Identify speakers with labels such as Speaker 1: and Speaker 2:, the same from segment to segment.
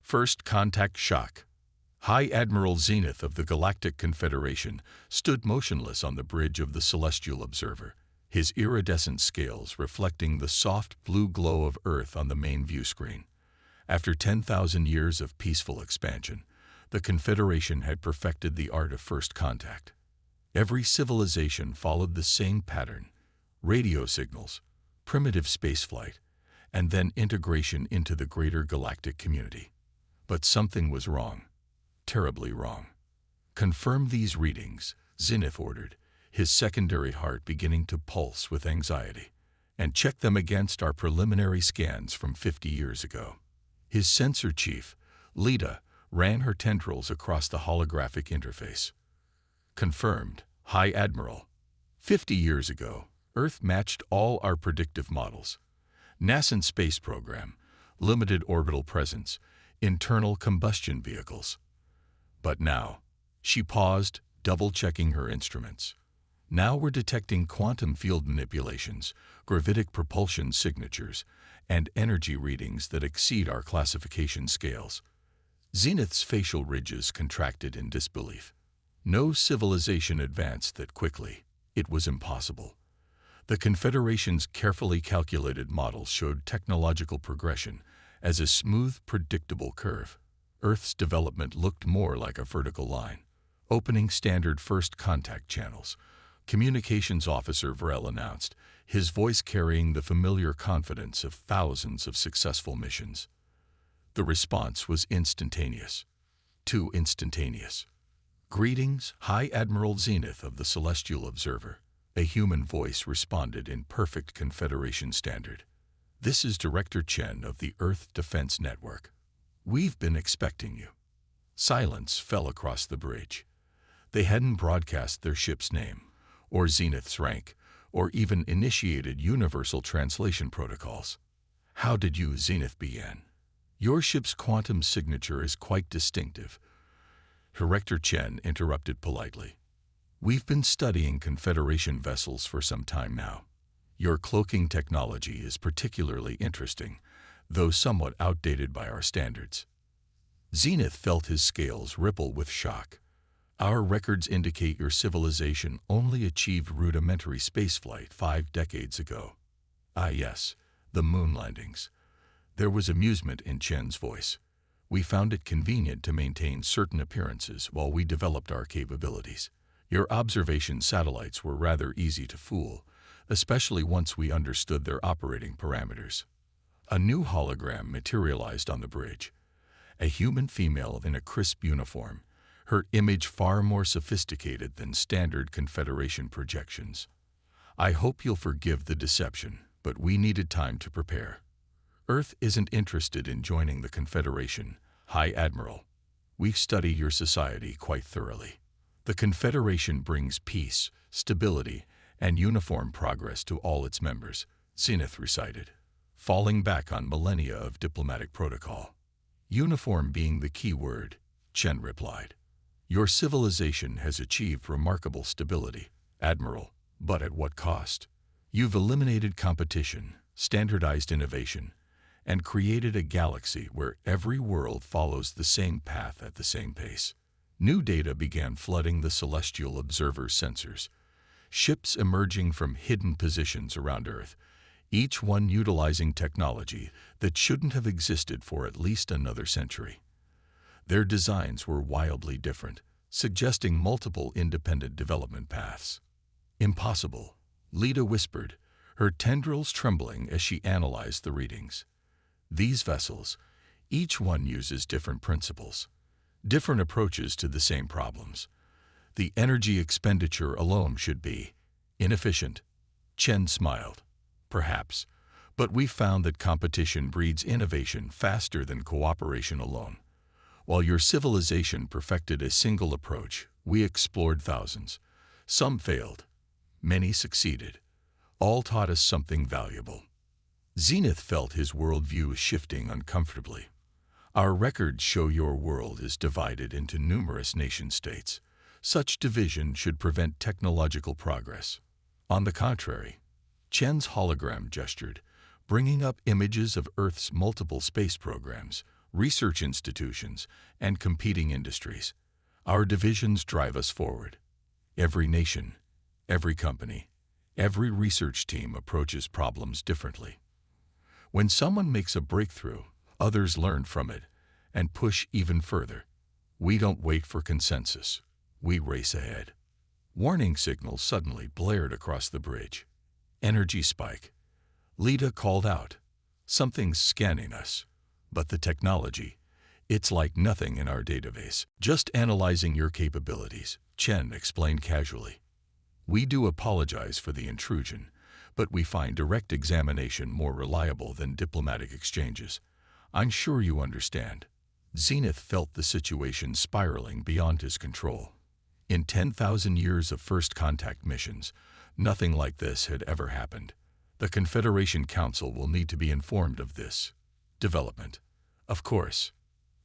Speaker 1: First contact shock. High Admiral Zenith of the Galactic Confederation stood motionless on the bridge of the celestial observer, his iridescent scales reflecting the soft blue glow of Earth on the main view screen. After 10,000 years of peaceful expansion, the Confederation had perfected the art of first contact. Every civilization followed the same pattern: radio signals, primitive spaceflight, and then integration into the greater galactic community. But something was wrong, terribly wrong. "Confirm these readings," Zenith ordered, his secondary heart beginning to pulse with anxiety, "and check them against our preliminary scans from 50 years ago." His sensor chief, Lita, ran her tendrils across the holographic interface. "Confirmed, High Admiral. 50 years ago, Earth matched all our predictive models. Nascent space program, limited orbital presence, internal combustion vehicles. But now," she paused, double-checking her instruments. "Now we're detecting quantum field manipulations, gravitic propulsion signatures, and energy readings that exceed our classification scales." Zenith's facial ridges contracted in disbelief. No civilization advanced that quickly. It was impossible. The Confederation's carefully calculated models showed technological progression as a smooth, predictable curve. Earth's development looked more like a vertical line. "Opening standard first contact channels," Communications Officer Varel announced, his voice carrying the familiar confidence of thousands of successful missions. The response was instantaneous. Too instantaneous. "Greetings, High Admiral Zenith of the Celestial Observer," a human voice responded in perfect Confederation standard. "This is Director Chen of the Earth Defense Network. We've been expecting you." Silence fell across the bridge. They hadn't broadcast their ship's name, or Zenith's rank, or even initiated universal translation protocols. "How did you?" Zenith began. "Your ship's quantum signature is quite distinctive," Director Chen interrupted politely. "We've been studying Confederation vessels for some time now. Your cloaking technology is particularly interesting, though somewhat outdated by our standards." Zenith felt his scales ripple with shock. "Our records indicate your civilization only achieved rudimentary spaceflight 5 decades ago." "Ah yes, the moon landings." There was amusement in Chen's voice. "We found it convenient to maintain certain appearances while we developed our capabilities. Your observation satellites were rather easy to fool, especially once we understood their operating parameters." A new hologram materialized on the bridge. A human female in a crisp uniform, her image far more sophisticated than standard Confederation projections. "I hope you'll forgive the deception, but we needed time to prepare. Earth isn't interested in joining the Confederation, High Admiral. We've studied your society quite thoroughly. The Confederation brings peace, stability, and uniform progress to all its members," Zenith recited, falling back on millennia of diplomatic protocol. "Uniform being the key word," Chen replied. "Your civilization has achieved remarkable stability, Admiral, but at what cost? You've eliminated competition, standardized innovation, and created a galaxy where every world follows the same path at the same pace." New data began flooding the Celestial Observer's sensors. Ships emerging from hidden positions around Earth, each one utilizing technology that shouldn't have existed for at least another century. Their designs were wildly different, suggesting multiple independent development paths. "Impossible," Lita whispered, her tendrils trembling as she analyzed the readings. "These vessels, each one uses different principles, different approaches to the same problems. The energy expenditure alone should be inefficient." Chen smiled. "Perhaps, but we've found that competition breeds innovation faster than cooperation alone. While your civilization perfected a single approach, we explored thousands. Some failed. Many succeeded. All taught us something valuable." Zenith felt his worldview shifting uncomfortably. "Our records show your world is divided into numerous nation-states. Such division should prevent technological progress." "On the contrary," Chen's hologram gestured, bringing up images of Earth's multiple space programs, research institutions, and competing industries. Our divisions drive us forward. Every nation, every company, every research team approaches problems differently. When someone makes a breakthrough, others learn from it and push even further. We don't wait for consensus. We race ahead. Warning signals suddenly blared across the bridge. Energy spike. Lita called out. Something's scanning us. But the technology, it's like nothing in our database. Just analyzing your capabilities, Chen explained casually. We do apologize for the intrusion, but we find direct examination more reliable than diplomatic exchanges. I'm sure you understand. Zenith felt the situation spiraling beyond his control. In 10,000 years of first contact missions, nothing like this had ever happened. The Confederation Council will need to be informed of this development. Of course.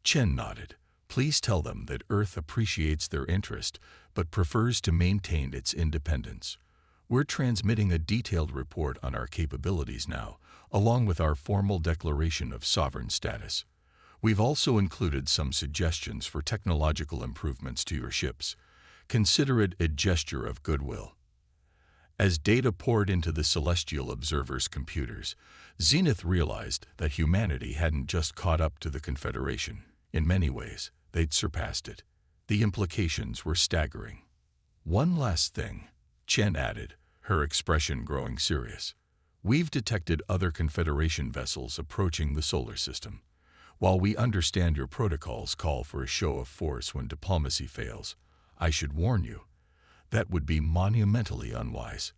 Speaker 1: Chen nodded. Please tell them that Earth appreciates their interest, but prefers to maintain its independence. We're transmitting a detailed report on our capabilities now, along with our formal declaration of sovereign status. We've also included some suggestions for technological improvements to your ships. Consider it a gesture of goodwill. As data poured into the Celestial Observer's computers, Zenith realized that humanity hadn't just caught up to the Confederation. In many ways, they'd surpassed it. The implications were staggering. One last thing, Chen added, her expression growing serious. We've detected other Confederation vessels approaching the solar system. While we understand your protocols call for a show of force when diplomacy fails, I should warn you, that would be monumentally unwise.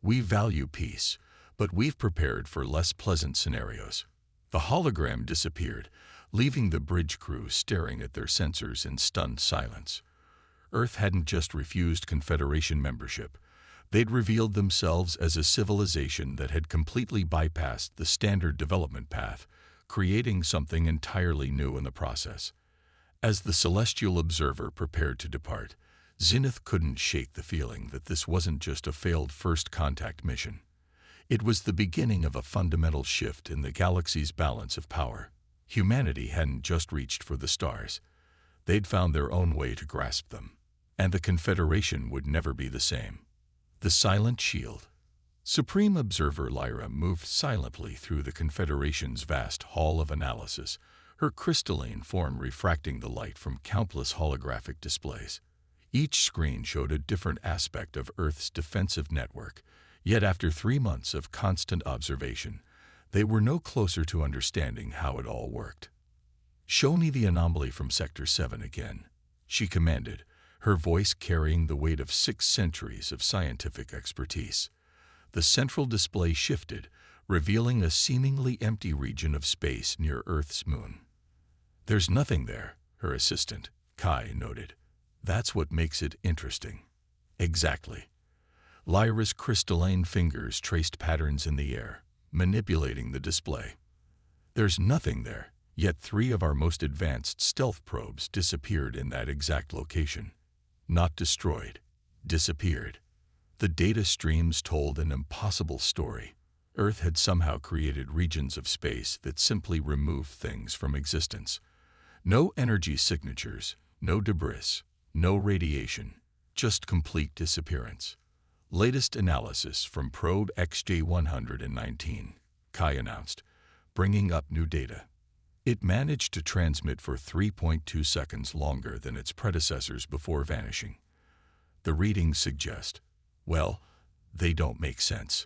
Speaker 1: We value peace, but we've prepared for less pleasant scenarios. The hologram disappeared, leaving the bridge crew staring at their sensors in stunned silence. Earth hadn't just refused Confederation membership. They'd revealed themselves as a civilization that had completely bypassed the standard development path, creating something entirely new in the process. As the Celestial Observer prepared to depart, Zenith couldn't shake the feeling that this wasn't just a failed first contact mission. It was the beginning of a fundamental shift in the galaxy's balance of power. Humanity hadn't just reached for the stars. They'd found their own way to grasp them. And the Confederation would never be the same. The Silent Shield. Supreme Observer Lyra moved silently through the Confederation's vast hall of analysis, her crystalline form refracting the light from countless holographic displays. Each screen showed a different aspect of Earth's defensive network, yet after 3 months of constant observation, they were no closer to understanding how it all worked. "Show me the anomaly from Sector 7 again," she commanded, her voice carrying the weight of 6 centuries of scientific expertise. The central display shifted, revealing a seemingly empty region of space near Earth's moon. "There's nothing there," her assistant, Kai, noted. "That's what makes it interesting." Exactly. Lyra's crystalline fingers traced patterns in the air, manipulating the display. "There's nothing there, yet 3 of our most advanced stealth probes disappeared in that exact location. Not destroyed, disappeared." The data streams told an impossible story. Earth had somehow created regions of space that simply removed things from existence. No energy signatures, no debris, no radiation, just complete disappearance. "Latest analysis from probe XJ119, Kai announced, bringing up new data. It managed to transmit for 3.2 seconds longer than its predecessors before vanishing. The readings suggest, well, they don't make sense."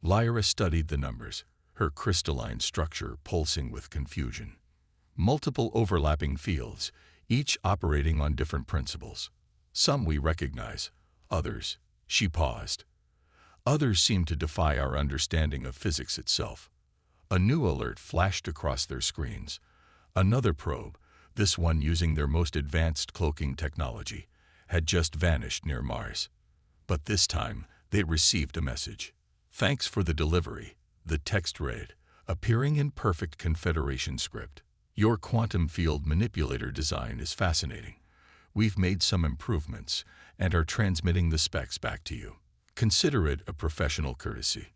Speaker 1: Lyra studied the numbers, her crystalline structure pulsing with confusion. Multiple overlapping fields, each operating on different principles. Some we recognize, others. She paused. Others seem to defy our understanding of physics itself. A new alert flashed across their screens. Another probe, this one using their most advanced cloaking technology, had just vanished near Mars. But this time, they received a message. "Thanks for the delivery," the text read, appearing in perfect Confederation script. "Your quantum field manipulator design is fascinating. We've made some improvements and are transmitting the specs back to you. Consider it a professional courtesy."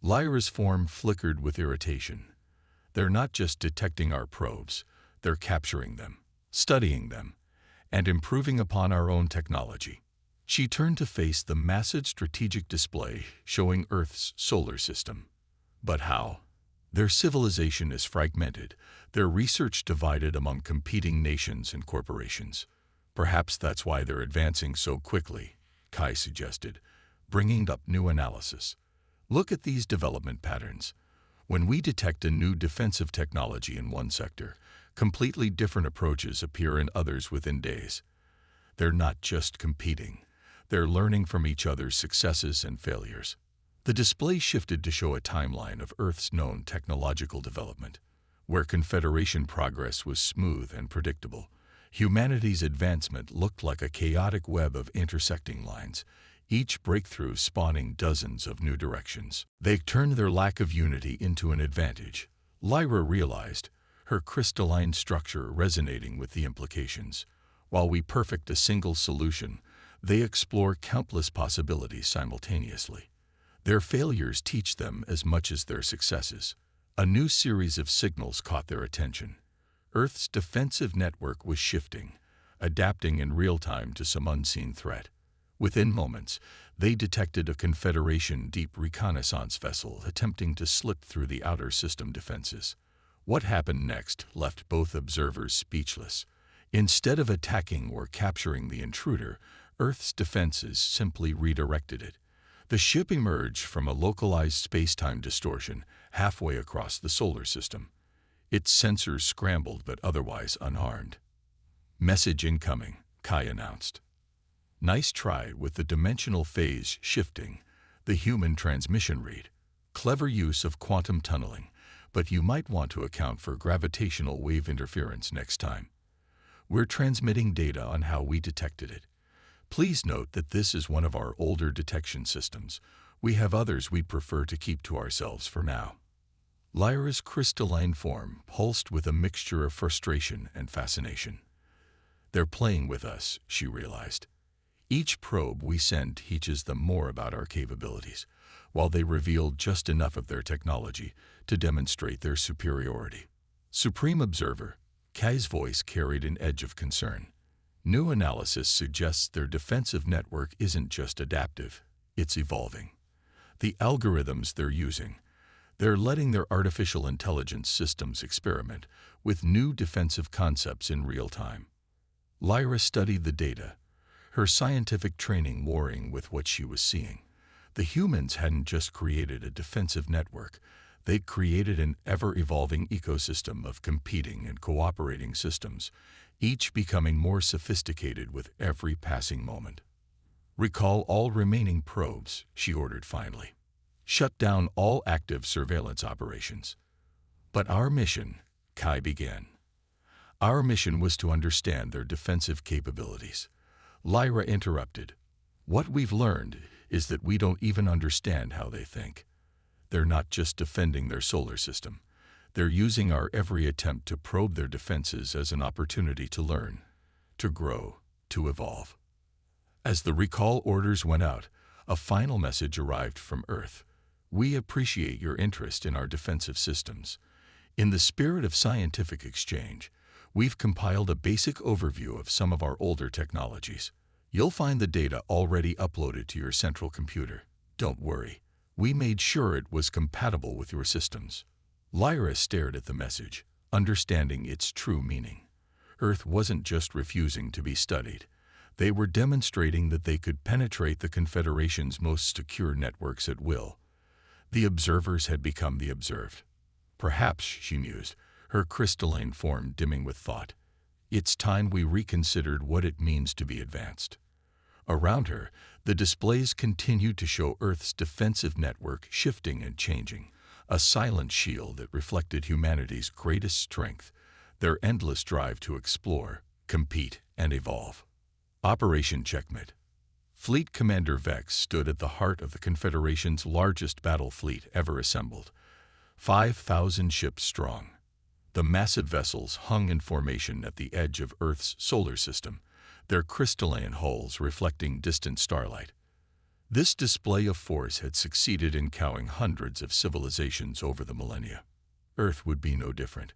Speaker 1: Lyra's form flickered with irritation. "They're not just detecting our probes, They're capturing them, studying them, and improving upon our own technology. She turned to face the massive strategic display showing Earth's solar system. But how? Their civilization is fragmented, their research divided among competing nations and corporations. Perhaps that's why they're advancing so quickly, Kai suggested, bringing up new analysis. Look at these development patterns. When we detect a new defensive technology in one sector, completely different approaches appear in others within days. They're not just competing. They're learning from each other's successes and failures. The display shifted to show a timeline of Earth's known technological development. Where Confederation progress was smooth and predictable, humanity's advancement looked like a chaotic web of intersecting lines, each breakthrough spawning dozens of new directions. They turned their lack of unity into an advantage. Lyra realized, her crystalline structure resonating with the implications. While we perfect a single solution, they explore countless possibilities simultaneously. Their failures teach them as much as their successes. A new series of signals caught their attention. Earth's defensive network was shifting, adapting in real time to some unseen threat. Within moments, they detected a Confederation deep reconnaissance vessel attempting to slip through the outer system defenses. What happened next left both observers speechless. Instead of attacking or capturing the intruder, Earth's defenses simply redirected it. The ship emerged from a localized space-time distortion halfway across the solar system. Its sensors scrambled but otherwise unharmed. "Message incoming," Kai announced. Nice try with the dimensional phase shifting, the human transmission read. Clever use of quantum tunneling, but you might want to account for gravitational wave interference next time. We're transmitting data on how we detected it. Please note that this is one of our older detection systems. We have others we'd prefer to keep to ourselves for now. Lyra's crystalline form pulsed with a mixture of frustration and fascination. They're playing with us, she realized. Each probe we send teaches them more about our capabilities, while they reveal just enough of their technology to demonstrate their superiority. Supreme Observer, Kai's voice carried an edge of concern. New analysis suggests their defensive network isn't just adaptive, it's evolving. The algorithms they're using, they're letting their artificial intelligence systems experiment with new defensive concepts in real time. Lyra studied the data, her scientific training warring with what she was seeing. The humans hadn't just created a defensive network, they'd created an ever-evolving ecosystem of competing and cooperating systems, each becoming more sophisticated with every passing moment. "Recall all remaining probes," she ordered finally. "Shut down all active surveillance operations." "But our mission," Kai began. "Our mission was to understand their defensive capabilities." Lyra interrupted. "What we've learned is that we don't even understand how they think. They're not just defending their solar system. They're using our every attempt to probe their defenses as an opportunity to learn, to grow, to evolve." As the recall orders went out, a final message arrived from Earth. "We appreciate your interest in our defensive systems. In the spirit of scientific exchange, we've compiled a basic overview of some of our older technologies. You'll find the data already uploaded to your central computer. Don't worry, we made sure it was compatible with your systems." Lyra stared at the message, understanding its true meaning. Earth wasn't just refusing to be studied. They were demonstrating that they could penetrate the Confederation's most secure networks at will. The observers had become the observed. Perhaps, she mused, her crystalline form dimming with thought, it's time we reconsidered what it means to be advanced. Around her, the displays continued to show Earth's defensive network shifting and changing, a silent shield that reflected humanity's greatest strength, their endless drive to explore, compete, and evolve. Operation Checkmate. Fleet Commander Vex stood at the heart of the Confederation's largest battle fleet ever assembled, 5,000 ships strong. The massive vessels hung in formation at the edge of Earth's solar system, their crystalline hulls reflecting distant starlight. This display of force had succeeded in cowing hundreds of civilizations over the millennia. Earth would be no different.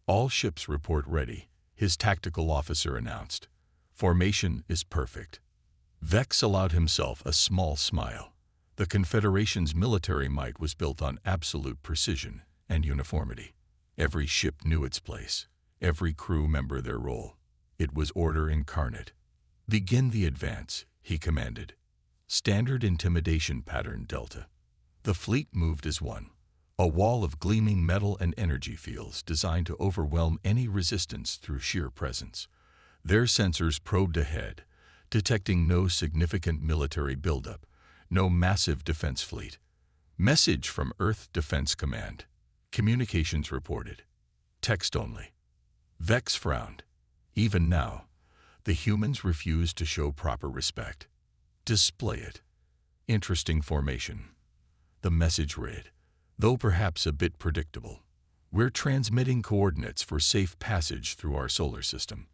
Speaker 1: All ships report ready, his tactical officer announced. Formation is perfect. Vex allowed himself a small smile. The Confederation's military might was built on absolute precision and uniformity. Every ship knew its place, every crew member their role. It was order incarnate. "Begin the advance," he commanded. Standard intimidation pattern Delta. The fleet moved as one, a wall of gleaming metal and energy fields designed to overwhelm any resistance through sheer presence. Their sensors probed ahead, detecting no significant military buildup, no massive defense fleet. Message from Earth Defense Command. Communications reported. Text only. Vex frowned. Even now, the humans refused to show proper respect. Display it. Interesting formation. The message read, though perhaps a bit predictable. We're transmitting coordinates for safe passage through our solar system.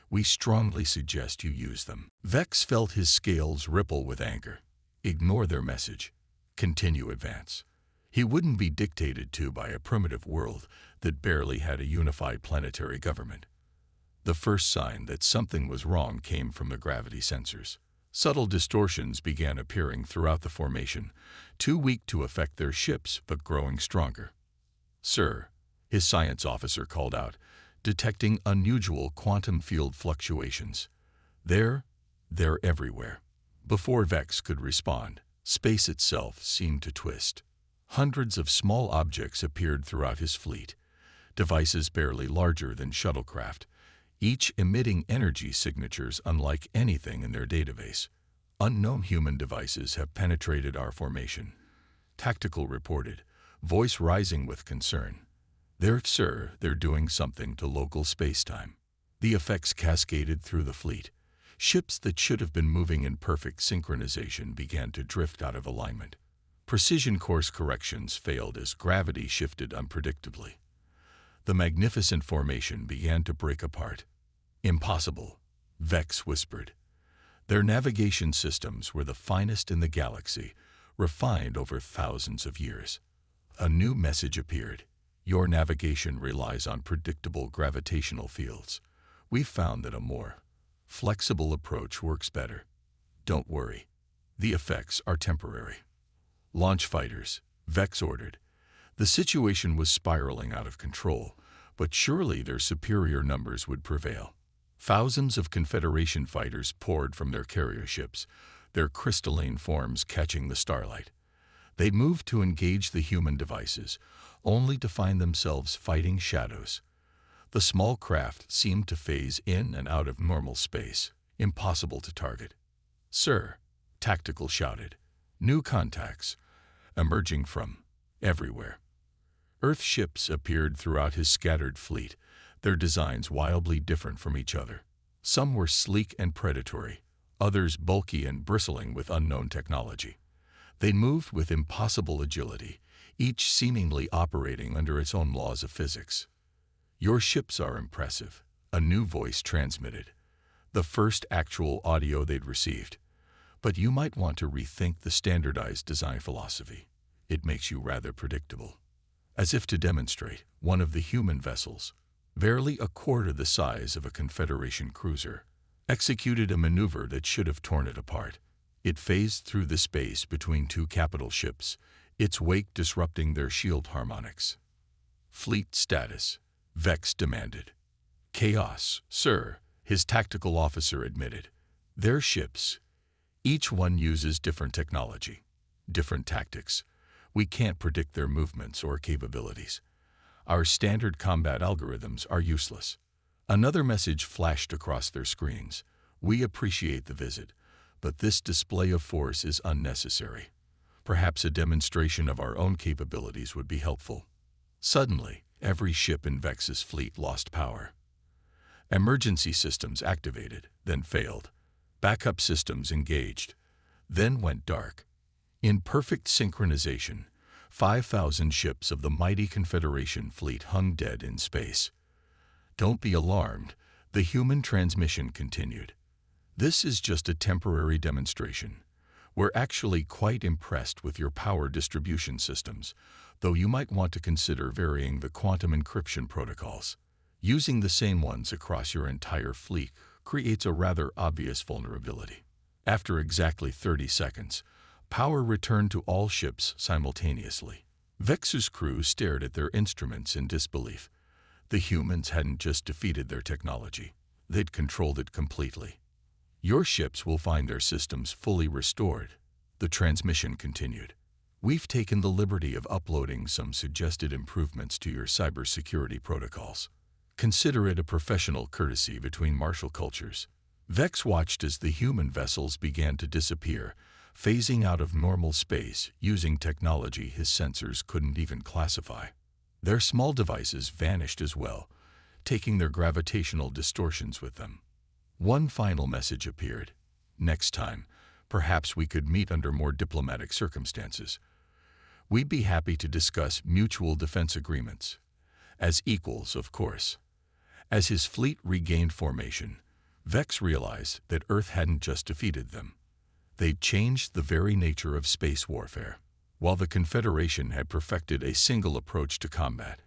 Speaker 1: We strongly suggest you use them. Vex felt his scales ripple with anger. Ignore their message. Continue advance. He wouldn't be dictated to by a primitive world that barely had a unified planetary government. The first sign that something was wrong came from the gravity sensors. Subtle distortions began appearing throughout the formation, too weak to affect their ships but growing stronger. "Sir," his science officer called out, detecting unusual quantum field fluctuations. They're everywhere." Before Vex could respond, space itself seemed to twist. Hundreds of small objects appeared throughout his fleet, devices barely larger than shuttlecraft, each emitting energy signatures unlike anything in their database. "Unknown human devices have penetrated our formation," Tactical reported, voice rising with concern. They're doing something to local space-time." The effects cascaded through the fleet. Ships that should have been moving in perfect synchronization began to drift out of alignment. Precision course corrections failed as gravity shifted unpredictably. The magnificent formation began to break apart. "Impossible," Vex whispered. Their navigation systems were the finest in the galaxy, refined over thousands of years. A new message appeared. "Your navigation relies on predictable gravitational fields. We've found that a more flexible approach works better. Don't worry. The effects are temporary." "Launch fighters," Vex ordered. The situation was spiraling out of control, but surely their superior numbers would prevail. Thousands of Confederation fighters poured from their carrier ships, their crystalline forms catching the starlight. They moved to engage the human devices, only to find themselves fighting shadows. The small craft seemed to phase in and out of normal space, impossible to target. "Sir," Tactical shouted, "new contacts emerging from everywhere." Earth ships appeared throughout his scattered fleet, their designs wildly different from each other. Some were sleek and predatory, others bulky and bristling with unknown technology. They moved with impossible agility, each seemingly operating under its own laws of physics. "Your ships are impressive," a new voice transmitted, the first actual audio they'd received. "But you might want to rethink the standardized design philosophy. It makes you rather predictable." As if to demonstrate, one of the human vessels, barely a quarter the size of a Confederation cruiser, executed a maneuver that should have torn it apart. It phased through the space between two capital ships, its wake disrupting their shield harmonics. "Fleet status," Vex demanded. "Chaos, sir," his tactical officer admitted. "Their ships. Each one uses different technology, different tactics. We can't predict their movements or capabilities. Our standard combat algorithms are useless." Another message flashed across their screens. "We appreciate the visit, but this display of force is unnecessary. Perhaps a demonstration of our own capabilities would be helpful." Suddenly, every ship in Vex's fleet lost power. Emergency systems activated, then failed. Backup systems engaged, then went dark. In perfect synchronization, 5,000 ships of the mighty Confederation fleet hung dead in space. "Don't be alarmed," the human transmission continued. "This is just a temporary demonstration. We're actually quite impressed with your power distribution systems, though you might want to consider varying the quantum encryption protocols." Using the same ones across your entire fleet creates a rather obvious vulnerability. After exactly 30 seconds, power returned to all ships simultaneously. Vex's crew stared at their instruments in disbelief. The humans hadn't just defeated their technology, they'd controlled it completely. Your ships will find their systems fully restored. The transmission continued. We've taken the liberty of uploading some suggested improvements to your cybersecurity protocols. Consider it a professional courtesy between martial cultures. Vex watched as the human vessels began to disappear, phasing out of normal space using technology his sensors couldn't even classify. Their small devices vanished as well, taking their gravitational distortions with them. One final message appeared. Next time, perhaps we could meet under more diplomatic circumstances. We'd be happy to discuss mutual defense agreements. As equals, of course. As his fleet regained formation, Vex realized that Earth hadn't just defeated them. They'd changed the very nature of space warfare. While the Confederation had perfected a single approach to combat,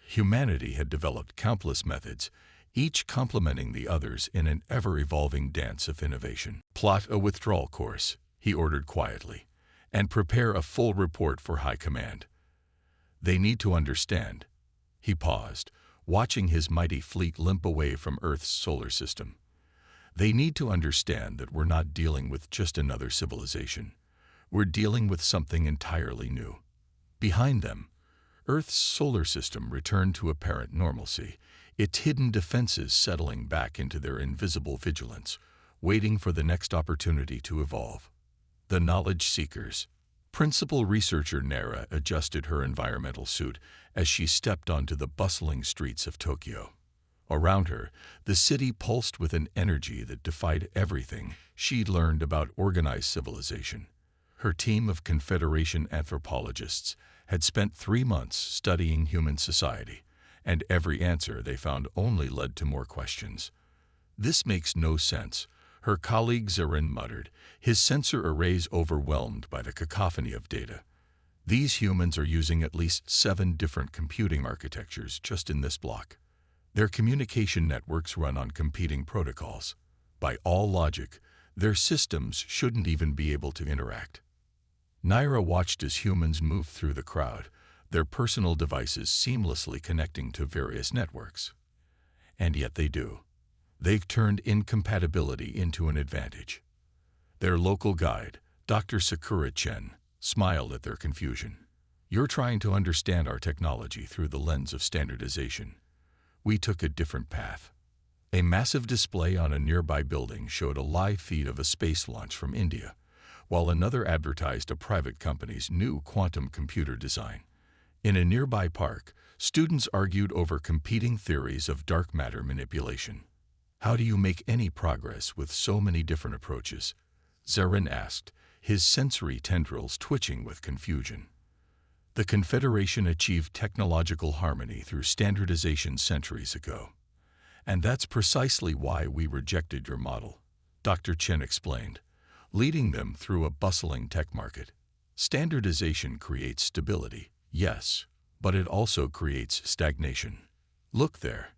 Speaker 1: humanity had developed countless methods, each complementing the others in an ever-evolving dance of innovation. Plot a withdrawal course, he ordered quietly, and prepare a full report for High Command. They need to understand. He paused, watching his mighty fleet limp away from Earth's solar system. They need to understand that we're not dealing with just another civilization. We're dealing with something entirely new. Behind them, Earth's solar system returned to apparent normalcy, its hidden defenses settling back into their invisible vigilance, waiting for the next opportunity to evolve. The knowledge seekers. Principal researcher Nara adjusted her environmental suit as she stepped onto the bustling streets of Tokyo. Around her, the city pulsed with an energy that defied everything she'd learned about organized civilization. Her team of Confederation anthropologists had spent 3 months studying human society, and every answer they found only led to more questions. "This makes no sense," her colleague Zarin muttered, his sensor arrays overwhelmed by the cacophony of data. "These humans are using at least 7 different computing architectures just in this block. Their communication networks run on competing protocols. By all logic, their systems shouldn't even be able to interact." Naira watched as humans moved through the crowd, their personal devices seamlessly connecting to various networks. And yet they do. They've turned incompatibility into an advantage. Their local guide, Dr. Sakura Chen, smiled at their confusion. "You're trying to understand our technology through the lens of standardization. We took a different path." A massive display on a nearby building showed a live feed of a space launch from India, while another advertised a private company's new quantum computer design. In a nearby park, students argued over competing theories of dark matter manipulation. "How do you make any progress with so many different approaches?" Zarin asked, his sensory tendrils twitching with confusion. "The Confederation achieved technological harmony through standardization centuries ago. And that's precisely why we rejected your model," Dr. Chen explained, leading them through a bustling tech market. "Standardization creates stability, yes, but it also creates stagnation. Look there."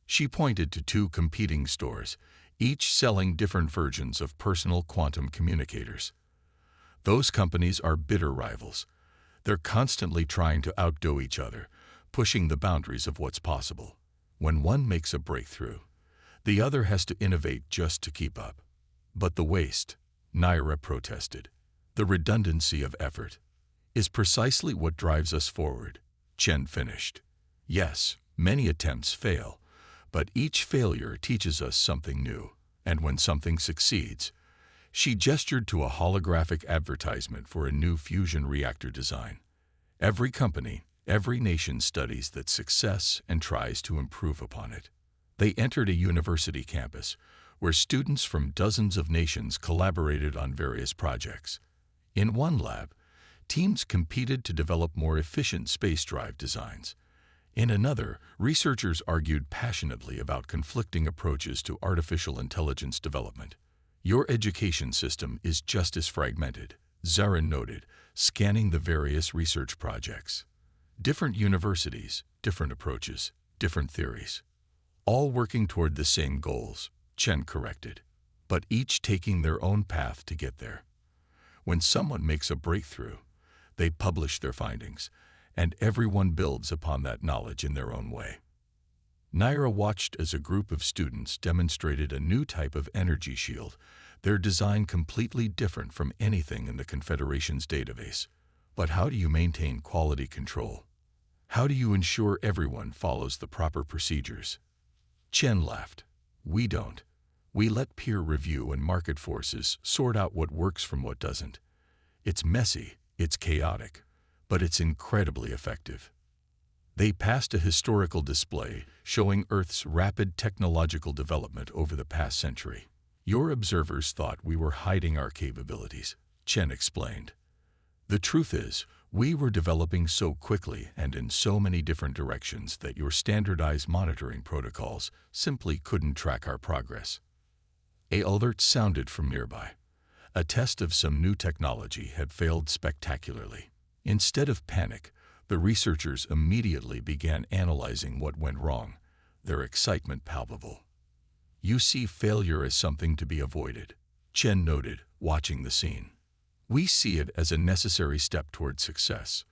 Speaker 1: She pointed to 2 competing stores, each selling different versions of personal quantum communicators. "Those companies are bitter rivals. They're constantly trying to outdo each other, pushing the boundaries of what's possible. When one makes a breakthrough, the other has to innovate just to keep up." "But the waste," Naira protested. "The redundancy of effort is precisely what drives us forward," Chen finished. "Yes, many attempts fail, but each failure teaches us something new. And when something succeeds," she gestured to a holographic advertisement for a new fusion reactor design. "Every company, every nation studies that success and tries to improve upon it." They entered a university campus, where students from dozens of nations collaborated on various projects. In one lab, teams competed to develop more efficient space drive designs. In another, researchers argued passionately about conflicting approaches to artificial intelligence development. "Your education system is just as fragmented," Zarin noted, scanning the various research projects. "Different universities, different approaches, different theories. All working toward the same goals, Chen corrected, but each taking their own path to get there. When someone makes a breakthrough, they publish their findings, and everyone builds upon that knowledge in their own way. Naira watched as a group of students demonstrated a new type of energy shield, their design completely different from anything in the Confederation's database. But how do you maintain quality control? How do you ensure everyone follows the proper procedures? Chen laughed. We don't. We let peer review and market forces sort out what works from what doesn't. It's messy, it's chaotic, but it's incredibly effective. They passed a historical display showing Earth's rapid technological development over the past century. Your observers thought we were hiding our capabilities, Chen explained. The truth is, we were developing so quickly and in so many different directions that your standardized monitoring protocols simply couldn't track our progress. An alert sounded from nearby. A test of some new technology had failed spectacularly. Instead of panic, the researchers immediately began analyzing what went wrong, their excitement palpable. You see failure as something to be avoided, Chen noted, watching the scene. We see it as a necessary step toward success.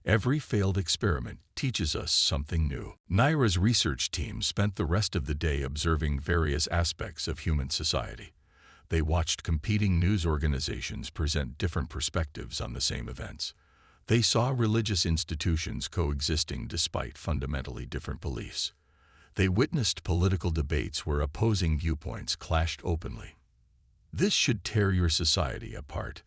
Speaker 1: Every failed experiment teaches us something new. Naira's research team spent the rest of the day observing various aspects of human society. They watched competing news organizations present different perspectives on the same events. They saw religious institutions coexisting despite fundamentally different beliefs. They witnessed political debates where opposing viewpoints clashed openly. This should tear your society apart,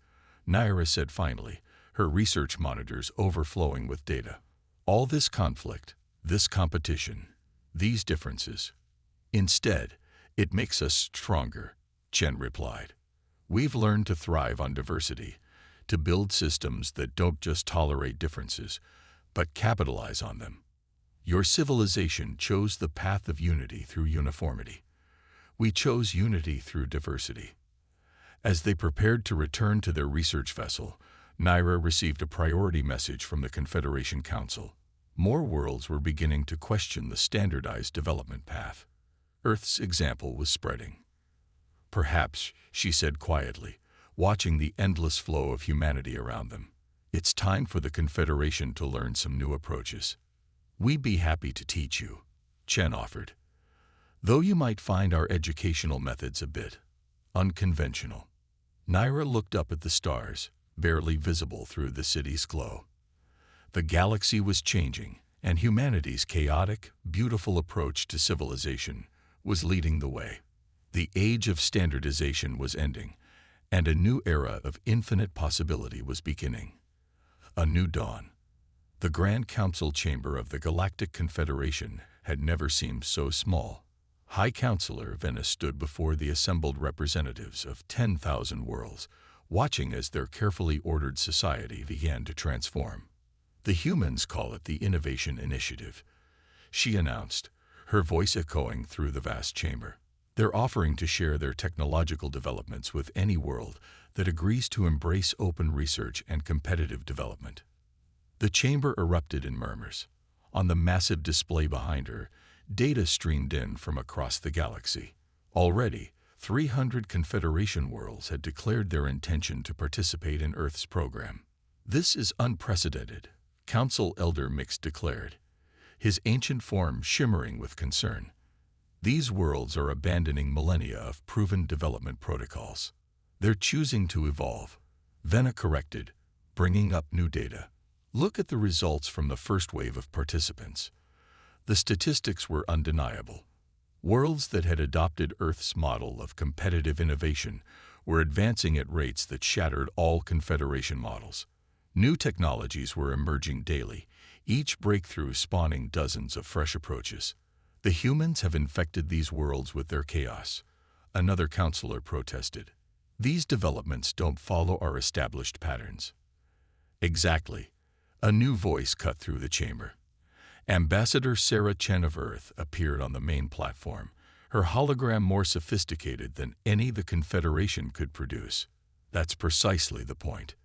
Speaker 1: Naira said finally, her research monitors overflowing with data. All this conflict, this competition, these differences. Instead, it makes us stronger, Chen replied. We've learned to thrive on diversity, to build systems that don't just tolerate differences, but capitalize on them. Your civilization chose the path of unity through uniformity. We chose unity through diversity. As they prepared to return to their research vessel, Naira received a priority message from the Confederation Council. More worlds were beginning to question the standardized development path. Earth's example was spreading. Perhaps, she said quietly, watching the endless flow of humanity around them. It's time for the Confederation to learn some new approaches. We'd be happy to teach you, Chen offered. Though you might find our educational methods a bit unconventional. Naira looked up at the stars, barely visible through the city's glow. The galaxy was changing, and humanity's chaotic, beautiful approach to civilization was leading the way. The age of standardization was ending, and a new era of infinite possibility was beginning. A new dawn. The Grand Council chamber of the Galactic Confederation had never seemed so small. High Counselor Venice stood before the assembled representatives of 10,000 worlds, watching as their carefully ordered society began to transform. The humans call it the Innovation Initiative, she announced, her voice echoing through the vast chamber. They're offering to share their technological developments with any world that agrees to embrace open research and competitive development. The chamber erupted in murmurs. On the massive display behind her, data streamed in from across the galaxy. Already, 300 Confederation worlds had declared their intention to participate in Earth's program. This is unprecedented, Council Elder Mix declared, his ancient form shimmering with concern. These worlds are abandoning millennia of proven development protocols. They're choosing to evolve, Vena corrected, bringing up new data. Look at the results from the first wave of participants. The statistics were undeniable. Worlds that had adopted Earth's model of competitive innovation were advancing at rates that shattered all Confederation models. New technologies were emerging daily, each breakthrough spawning dozens of fresh approaches. The humans have infected these worlds with their chaos, another counselor protested. These developments don't follow our established patterns. Exactly. A new voice cut through the chamber. Ambassador Sarah Chen of Earth appeared on the main platform, her hologram more sophisticated than any the Confederation could produce. That's precisely the point.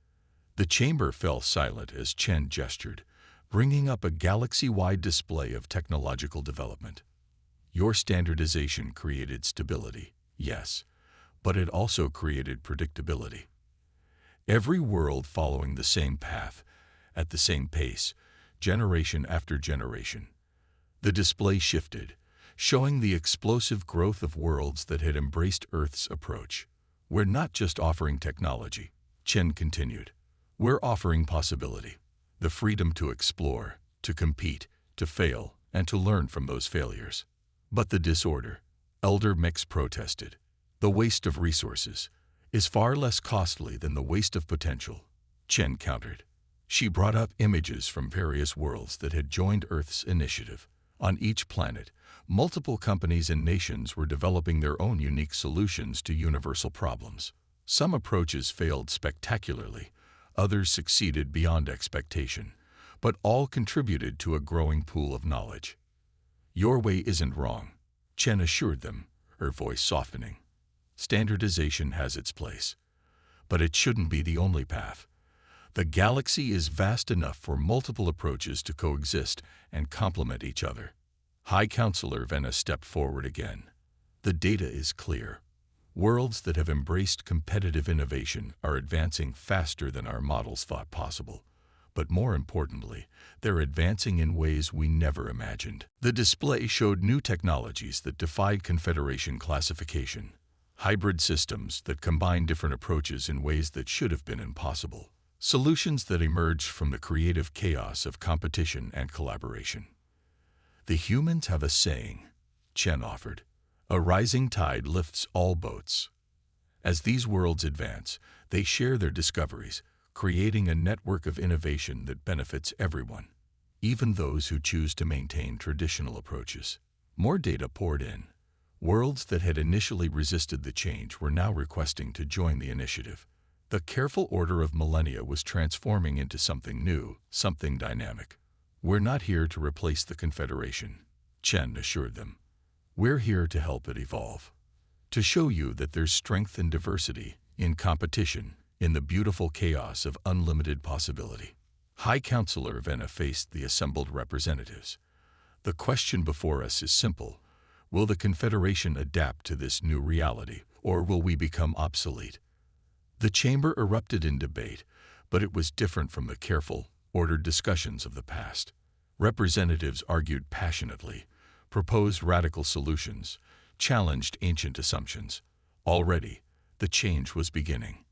Speaker 1: The chamber fell silent as Chen gestured, bringing up a galaxy-wide display of technological development. Your standardization created stability, yes, but it also created predictability. Every world following the same path, at the same pace, generation after generation. The display shifted, showing the explosive growth of worlds that had embraced Earth's approach. We're not just offering technology, Chen continued. We're offering possibility, the freedom to explore, to compete, to fail, and to learn from those failures. But the disorder, Elder Mix protested, the waste of resources, is far less costly than the waste of potential, Chen countered. She brought up images from various worlds that had joined Earth's initiative. On each planet, multiple companies and nations were developing their own unique solutions to universal problems. Some approaches failed spectacularly, others succeeded beyond expectation, but all contributed to a growing pool of knowledge. Your way isn't wrong, Chen assured them, her voice softening. Standardization has its place, but it shouldn't be the only path. The galaxy is vast enough for multiple approaches to coexist and complement each other. High Counselor Venna stepped forward again. The data is clear. Worlds that have embraced competitive innovation are advancing faster than our models thought possible. But more importantly, they're advancing in ways we never imagined. The display showed new technologies that defied Confederation classification, hybrid systems that combine different approaches in ways that should have been impossible. Solutions that emerged from the creative chaos of competition and collaboration. The humans have a saying, Chen offered. A rising tide lifts all boats. As these worlds advance, they share their discoveries, creating a network of innovation that benefits everyone, even those who choose to maintain traditional approaches. More data poured in. Worlds that had initially resisted the change were now requesting to join the initiative. The careful order of millennia was transforming into something new, something dynamic. We're not here to replace the Confederation, Chen assured them. We're here to help it evolve. To show you that there's strength in diversity, in competition, in the beautiful chaos of unlimited possibility. High Counselor Venna faced the assembled representatives. The question before us is simple. Will the Confederation adapt to this new reality, or will we become obsolete? The chamber erupted in debate, but it was different from the careful, ordered discussions of the past. Representatives argued passionately, proposed radical solutions, challenged ancient assumptions. Already, the change was beginning.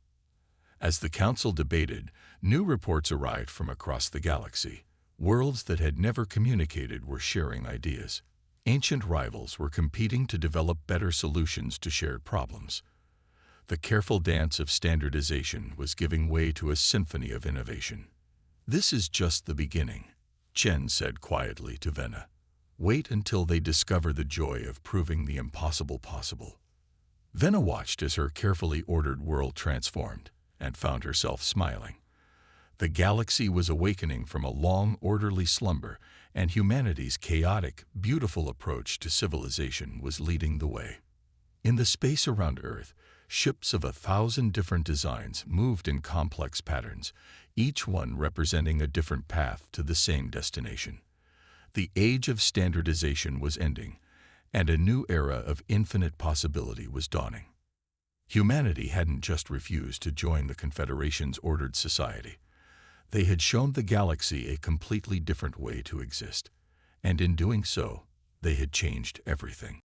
Speaker 1: As the council debated, new reports arrived from across the galaxy. Worlds that had never communicated were sharing ideas. Ancient rivals were competing to develop better solutions to shared problems. The careful dance of standardization was giving way to a symphony of innovation. This is just the beginning, Chen said quietly to Venna. Wait until they discover the joy of proving the impossible possible. Venna watched as her carefully ordered world transformed and found herself smiling. The galaxy was awakening from a long, orderly slumber, and humanity's chaotic, beautiful approach to civilization was leading the way. In the space around Earth, ships of 1,000 different designs moved in complex patterns, each one representing a different path to the same destination. The age of standardization was ending, and a new era of infinite possibility was dawning. Humanity hadn't just refused to join the Confederation's ordered society. They had shown the galaxy a completely different way to exist, and in doing so, they had changed everything.